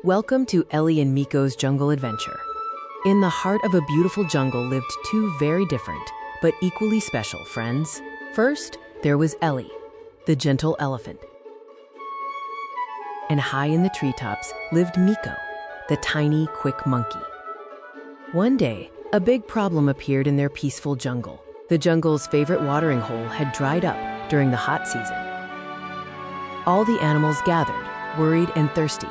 Welcome to Ellie and Miko's Jungle Adventure. In the heart of a beautiful jungle lived two very different, but equally special friends. First, there was Ellie, the gentle elephant. And high in the treetops lived Miko, the tiny, quick monkey. One day, a big problem appeared in their peaceful jungle. The jungle's favorite watering hole had dried up during the hot season. All the animals gathered, worried and thirsty.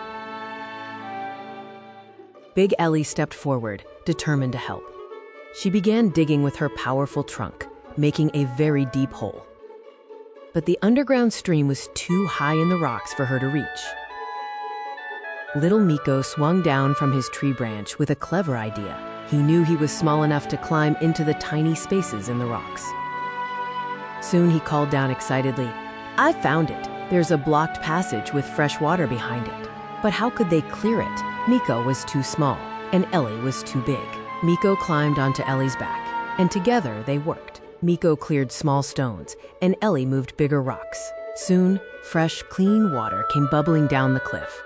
Big Ellie stepped forward, determined to help. She began digging with her powerful trunk, making a very deep hole. But the underground stream was too high in the rocks for her to reach. Little Miko swung down from his tree branch with a clever idea. He knew he was small enough to climb into the tiny spaces in the rocks. Soon he called down excitedly, "I found it! There's a blocked passage with fresh water behind it." But how could they clear it? Miko was too small, and Ellie was too big. Miko climbed onto Ellie's back, and together they worked. Miko cleared small stones, and Ellie moved bigger rocks. Soon, fresh, clean water came bubbling down the cliff.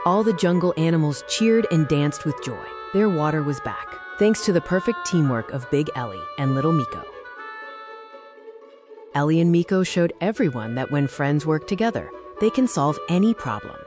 All the jungle animals cheered and danced with joy. Their water was back, thanks to the perfect teamwork of Big Ellie and Little Miko. Ellie and Miko showed everyone that when friends work together, they can solve any problem.